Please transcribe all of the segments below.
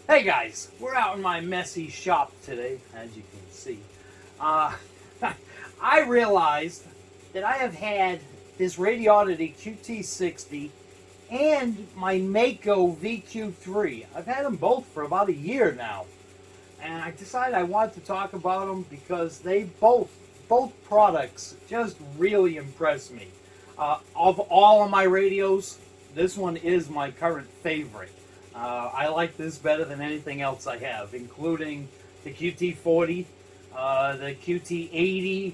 Hey guys, we're out in my messy shop today, as you can see. I realized that I have had this Radioddity QT60 and my Maco VQ3. I've had them both for about a year now. And I decided I wanted to talk about them because they both products just really impress me. Of all of my radios, this one is my current favorite. I like this better than anything else I have, including the QT40, the QT80,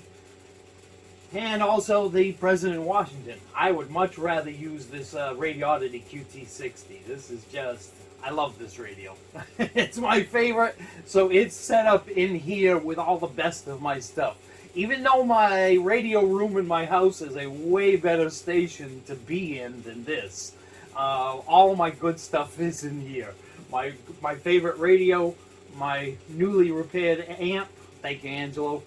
and also the President Washington. I would much rather use this Radioddity QT60. This is just, I love this radio. It's my favorite, so it's set up in here with all the best of my stuff. Even though my radio room in my house is a way better station to be in than this, all of my good stuff is in here. My favorite radio, my newly repaired amp, thank you Angelo,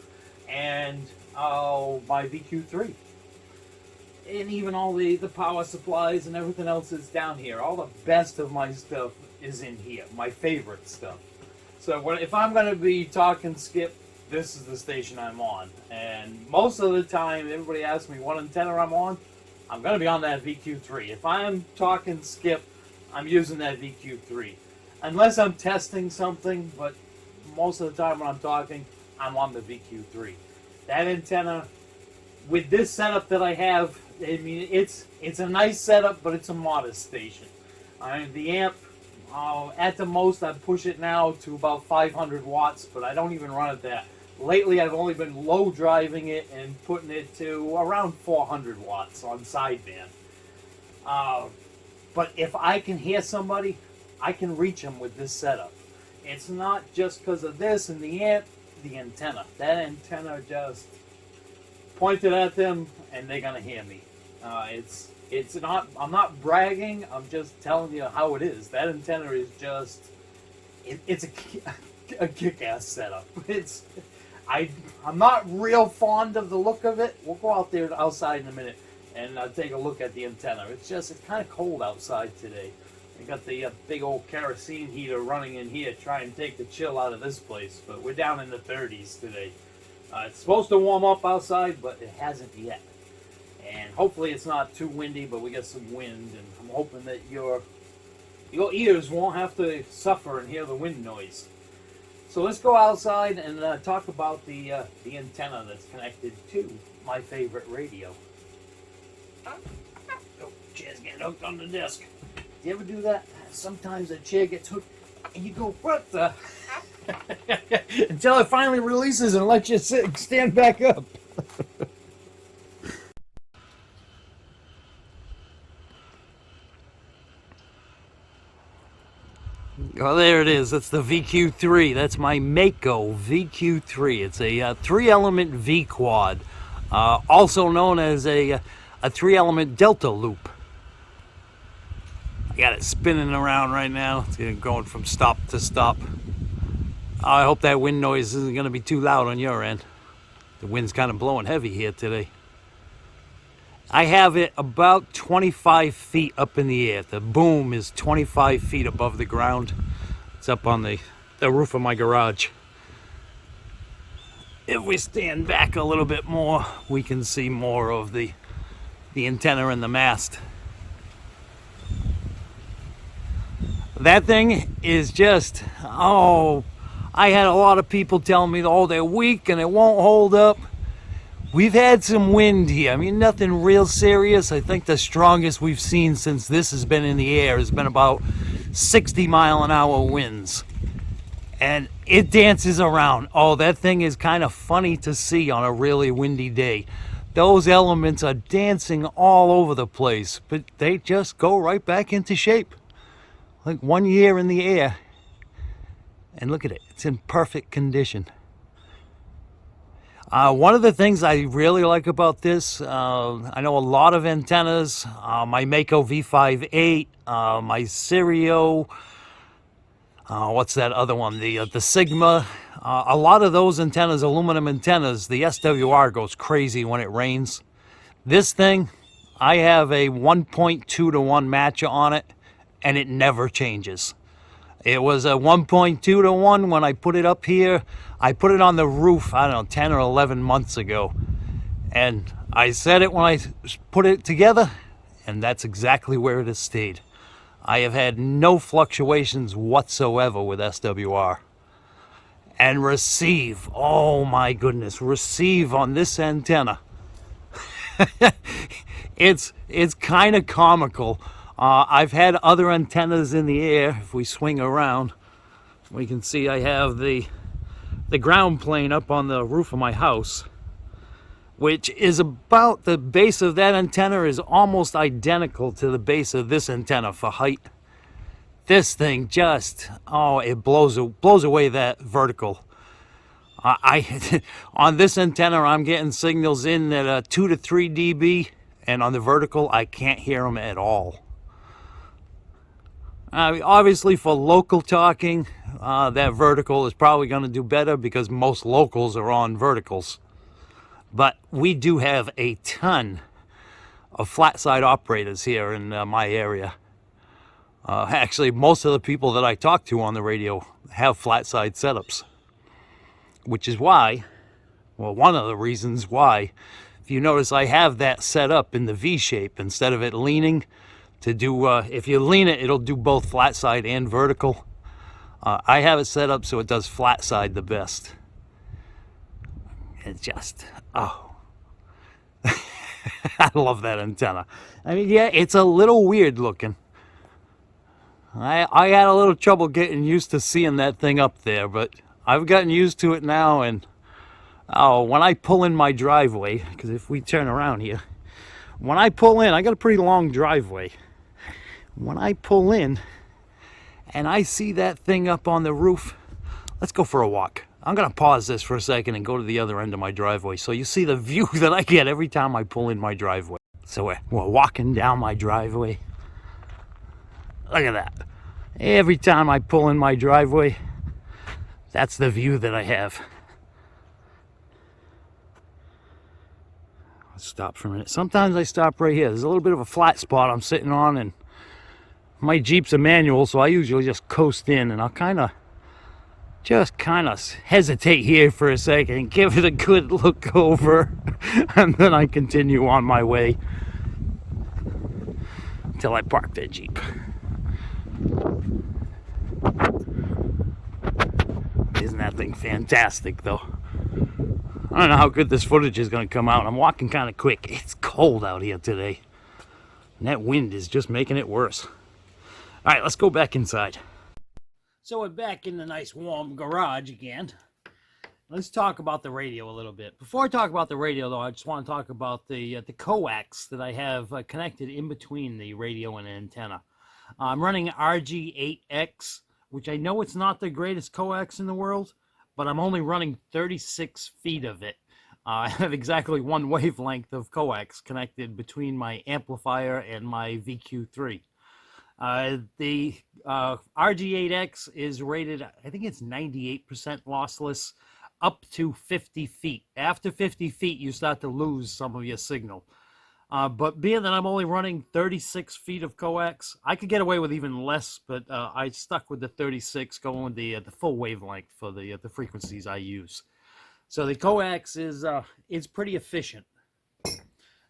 and my VQ3. And even all the power supplies and everything else is down here. All the best of my stuff is in here, my favorite stuff. So if I'm going to be talking skip, this is the station I'm on. And most of the time, everybody asks me what antenna I'm on. I'm going to be on that VQ3. If I'm talking skip, I'm using that VQ3. Unless I'm testing something, but most of the time when I'm talking, I'm on the VQ3. That antenna, with this setup that I have, I mean, it's a nice setup, but it's a modest station. The amp, at the most, I push it now to about 500 watts, but I don't even run it that. Lately, I've only been low driving it and putting it to around 400 watts on sideband. But if I can hear somebody, I can reach them with this setup. It's not just because of this and the amp, the antenna. That antenna just pointed at them and they're gonna hear me. It's not. I'm not bragging. I'm just telling you how it is. That antenna is just. It's a kick-ass setup. I'm not real fond of the look of it. We'll go out there outside in a minute and take a look at the antenna. It's kind of cold outside today. We got the big old kerosene heater running in here trying to take the chill out of this place. But we're down in the 30s today. It's supposed to warm up outside, but it hasn't yet. And hopefully it's not too windy, but we got some wind. And I'm hoping that your ears won't have to suffer and hear the wind noise. So let's go outside and talk about the antenna that's connected to my favorite radio. Oh, chair's getting hooked on the desk. Do you ever do that? Sometimes a chair gets hooked and you go, what the? Until it finally releases and lets you stand back up. Oh, there it is. That's the VQ3. That's my Maco VQ3. It's a three-element V-quad, also known as a three-element delta loop. I got it spinning around right now. It's going from stop to stop. I hope that wind noise isn't going to be too loud on your end. The wind's kind of blowing heavy here today. I have it about 25 feet up in the air. The boom is 25 feet above the ground. It's up on the roof of my garage. If we stand back a little bit more, we can see more of the antenna and the mast. That thing is just, I had a lot of people tell me, they're weak and it won't hold up. We've had some wind here. I mean, nothing real serious. I think the strongest we've seen since this has been in the air has been about 60-mile-an-hour winds. And it dances around. Oh, that thing is kind of funny to see on a really windy day. Those elements are dancing all over the place, but they just go right back into shape. Like 1 year in the air. And look at it. It's in perfect condition. One of the things I really like about this, I know a lot of antennas, my Maco V58, my Stereo, what's that other one, the Sigma, a lot of those antennas, aluminum antennas, the SWR goes crazy when it rains. This thing, I have a 1.2 to 1 matcher on it, and it never changes. It was a 1.2 to 1 when I put it up here. I put it on the roof, I don't know, 10 or 11 months ago. And I set it when I put it together, and that's exactly where it has stayed. I have had no fluctuations whatsoever with SWR. And receive, oh my goodness, receive on this antenna. It's kind of comical. I've had other antennas in the air. If we swing around, we can see I have the ground plane up on the roof of my house, which is about, the base of that antenna is almost identical to the base of this antenna for height. This thing just, oh, it blows away that vertical. On this antenna, I'm getting signals in at 2 to 3 dB, and on the vertical, I can't hear them at all. Obviously, for local talking, that vertical is probably going to do better because most locals are on verticals. But we do have a ton of flat side operators here in my area. Actually, most of the people that I talk to on the radio have flat side setups, which is why, well, one of the reasons why, if you notice, I have that set up in the V shape instead of it leaning to do, if you lean it, it'll do both flat side and vertical. I have it set up so it does flat side the best. It's just, oh, I love that antenna. I mean, yeah, it's a little weird looking. I had a little trouble getting used to seeing that thing up there, but I've gotten used to it now. And oh, when I pull in my driveway, because if we turn around here, when I pull in, I got a pretty long driveway. When I pull in and I see that thing up on the roof, let's go for a walk. I'm going to pause this for a second and go to the other end of my driveway so you see the view that I get every time I pull in my driveway. So we're walking down my driveway. Look at that. Every time I pull in my driveway, that's the view that I have. Let's stop for a minute. Sometimes I stop right here. There's a little bit of a flat spot I'm sitting on, and my Jeep's a manual, so I usually just coast in, and I'll kind of hesitate here for a second and give it a good look over, and then I continue on my way until I park that Jeep. Isn't that thing fantastic, though? I don't know how good this footage is going to come out. I'm walking kind of quick. It's cold out here today, and that wind is just making it worse. All right, let's go back inside. So we're back in the nice warm garage again. Let's talk about the radio a little bit. Before I talk about the radio, though, I just want to talk about the coax that I have connected in between the radio and the antenna. I'm running RG8X, which I know it's not the greatest coax in the world, but I'm only running 36 feet of it. I have exactly one wavelength of coax connected between my amplifier and my VQ3. The RG8X is rated, I think it's 98% lossless, up to 50 feet. After 50 feet, you start to lose some of your signal. But being that I'm only running 36 feet of coax, I could get away with even less, but I stuck with the 36, going with the full wavelength for the frequencies I use. So the coax is pretty efficient.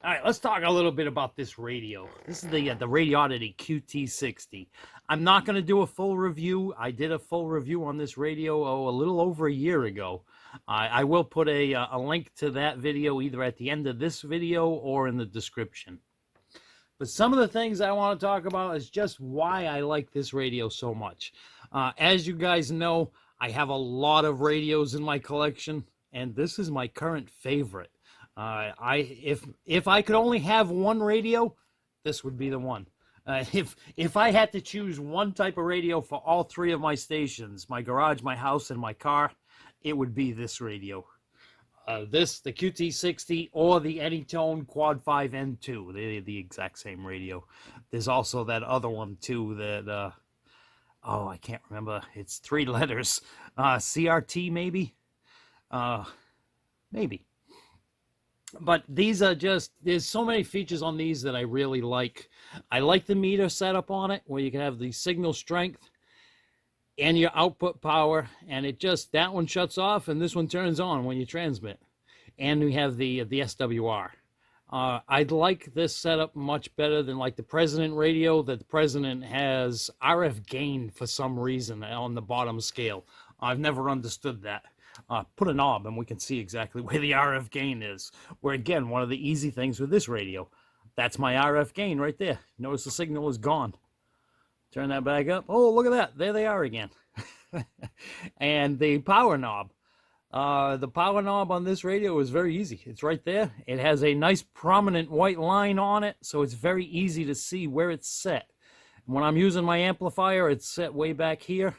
All right, let's talk a little bit about this radio. This is the Radioddity QT60. I'm not going to do a full review. I did a full review on this radio a little over a year ago. I will put a link to that video either at the end of this video or in the description. But some of the things I want to talk about is just why I like this radio so much. As you guys know, I have a lot of radios in my collection, and this is my current favorite. If I could only have one radio, this would be the one. If I had to choose one type of radio for all three of my stations, my garage, my house, and my car, it would be this radio. The QT60 or the Anytone Quad 5 N2. They're the exact same radio. There's also that other one too that, I can't remember. It's 3 letters. CRT maybe? Maybe. But these are just, there's so many features on these that I really like. I like the meter setup on it, where you can have the signal strength and your output power, and it just, that one shuts off and this one turns on when you transmit. And we have the SWR. I'd like this setup much better than like the President radio, that the President has RF gain for some reason on the bottom scale. I've never understood that. Put a knob and we can see exactly where the RF gain is. Where again, one of the easy things with this radio, that's my RF gain right there. Notice the signal is gone. Turn that back up. Oh, look at that. There they are again. And the power knob. The power knob on this radio is very easy. It's right there. It has a nice prominent white line on it, so it's very easy to see where it's set. When I'm using my amplifier, it's set way back here.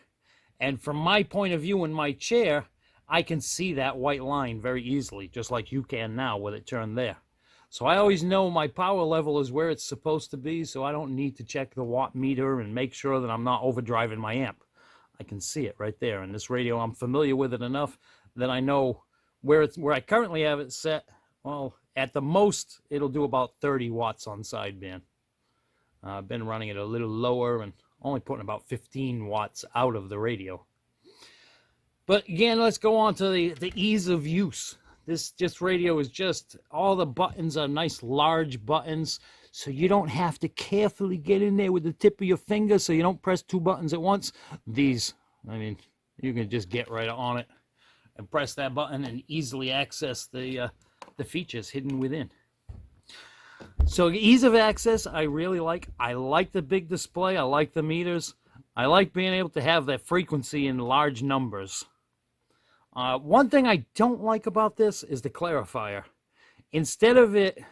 And from my point of view in my chair, I can see that white line very easily, just like you can now with it turned there. So I always know my power level is where it's supposed to be, so I don't need to check the watt meter and make sure that I'm not overdriving my amp. I can see it right there. And this radio, I'm familiar with it enough that I know where I currently have it set. Well, at the most, it'll do about 30 watts on sideband. I've been running it a little lower and only putting about 15 watts out of the radio. But again, let's go on to the ease of use. This radio is just, all the buttons are nice large buttons, so you don't have to carefully get in there with the tip of your finger so you don't press two buttons at once. These, I mean, you can just get right on it and press that button and easily access the features hidden within. So ease of access, I really like. I like the big display. I like the meters. I like being able to have that frequency in large numbers. One thing I don't like about this is the clarifier. Instead of it...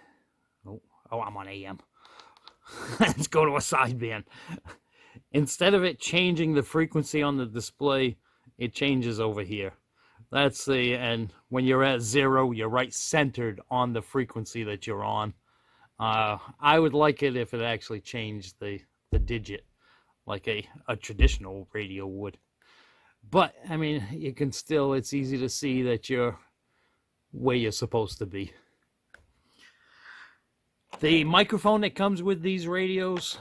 Oh, I'm on AM. Let's go to a sideband. Instead of it changing the frequency on the display, it changes over here. That's the... And when you're at 0, you're right centered on the frequency that you're on. I would like it if it actually changed the digit like a traditional radio would. But, I mean, you can still, it's easy to see that you're where you're supposed to be. The microphone that comes with these radios,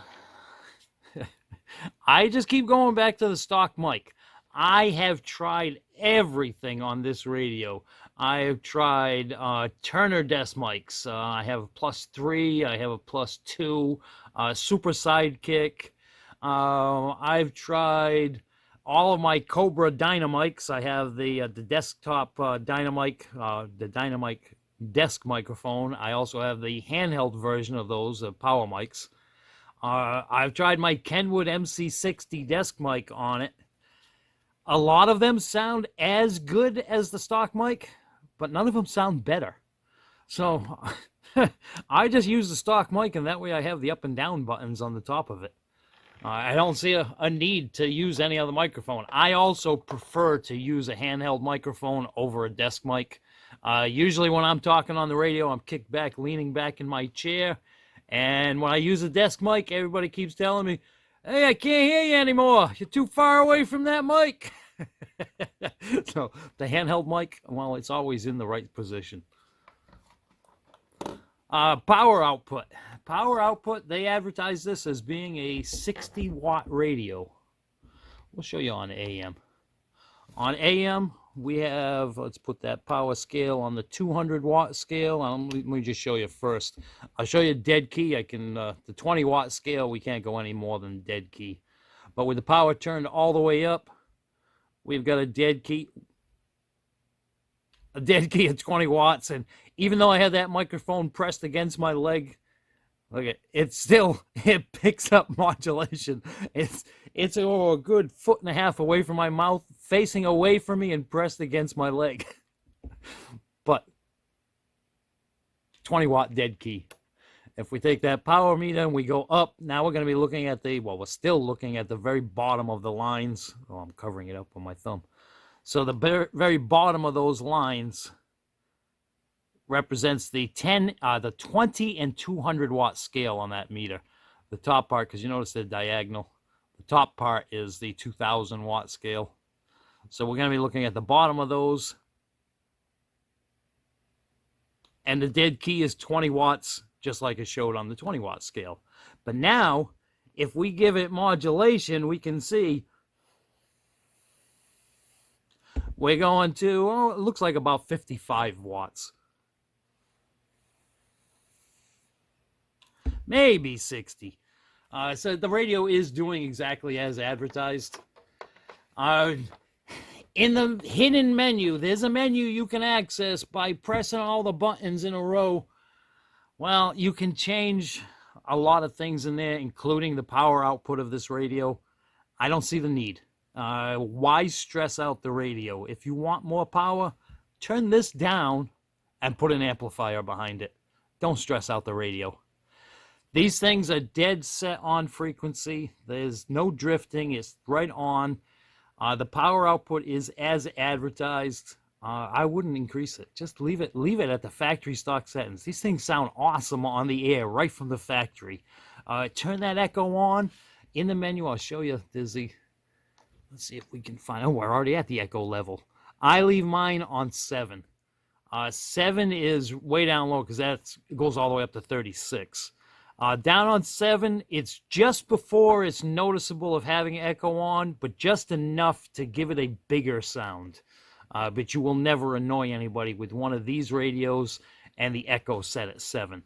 I just keep going back to the stock mic. I have tried everything on this radio. I have tried Turner desk mics. I have a +3, I have a +2, Super Sidekick. I've tried all of my Cobra Dynamics. I have the desktop Dynamic, the Dynamic desk microphone. I also have the handheld version of those power mics. I've tried my Kenwood MC60 desk mic on it. A lot of them sound as good as the stock mic, but none of them sound better. So I just use the stock mic, and that way I have the up and down buttons on the top of it. I don't see a need to use any other microphone. I also prefer to use a handheld microphone over a desk mic. Usually when I'm talking on the radio, I'm kicked back, leaning back in my chair. And when I use a desk mic, everybody keeps telling me, "Hey, I can't hear you anymore. You're too far away from that mic." So the handheld mic, well, it's always in the right position. Power output. Power output, they advertise this as being a 60-watt radio. We'll show you on AM. On AM, we have, let's put that power scale on the 200-watt scale. Let me just show you first. I'll show you dead key. I can, the 20-watt scale, we can't go any more than dead key. But with the power turned all the way up, we've got a dead key at 20 watts. And even though I had that microphone pressed against my leg, look at it picks up modulation. It's a good 1.5 feet away from my mouth, facing away from me and pressed against my leg. But 20-watt dead key. If we take that power meter and we go up, now we're going to be looking at we're still looking at the very bottom of the lines. Oh, I'm covering it up with my thumb. So the very bottom of those lines represents the 20 and 200-watt scale on that meter. The top part, because you notice they're diagonal, the top part is the 2,000-watt scale. So we're going to be looking at the bottom of those. And the dead key is 20 watts, just like it showed on the 20 watt scale. But now, if we give it modulation, we can see we're going to, oh, it looks like about 55 watts. Maybe 60. So the radio is doing exactly as advertised. In the hidden menu, there's a menu you can access by pressing all the buttons in a row. Well, you can change a lot of things in there, including the power output of this radio. I don't see the need. Why stress out the radio? If you want more power, turn this down and put an amplifier behind it. Don't stress out the radio. These things are dead set on frequency. There's no drifting. It's right on. The power output is as advertised. I wouldn't increase it. Just leave it at the factory stock settings. These things sound awesome on the air right from the factory. Turn that echo on. In the menu, I'll show you. There's the, let's see if we can find, oh, we're already at the echo level. I leave mine on 7. 7 is way down low because that goes all the way up to 36. Down on 7, it's just before it's noticeable of having echo on, but just enough to give it a bigger sound. But you will never annoy anybody with one of these radios and the echo set at 7.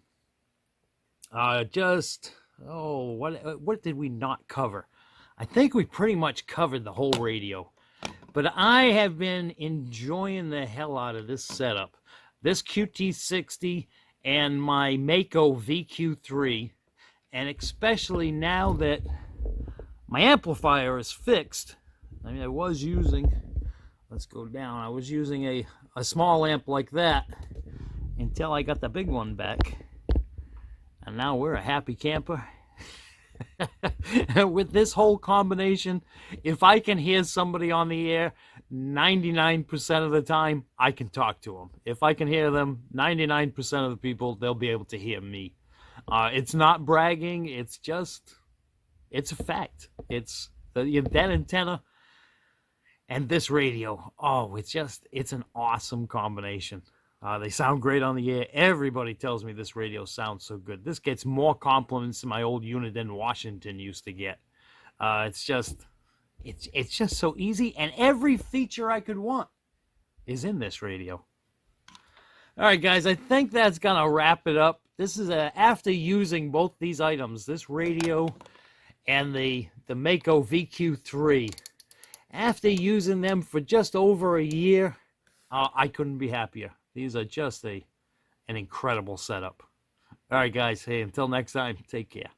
What did we not cover? I think we pretty much covered the whole radio. But I have been enjoying the hell out of this setup. This QT60 and my Maco VQ3, and especially now that my amplifier is fixed. I mean, I was using, let's go down, I was using a small amp like that until I got the big one back. And now we're a happy camper. With this whole combination, if I can hear somebody on the air 99% of the time, I can talk to them. If I can hear them 99% of the people, they'll be able to hear me. It's not bragging. It's just, it's a fact. It's that antenna and this radio. Oh, it's an awesome combination. They sound great on the air. Everybody tells me this radio sounds so good. This gets more compliments than my old unit in Washington used to get. It's just so easy, and every feature I could want is in this radio. All right, guys, I think that's gonna wrap it up. This is after using both these items, this radio and the Maco VQ3. After using them for just over a year, I couldn't be happier. These are just an incredible setup. All right, guys. Hey, until next time, take care.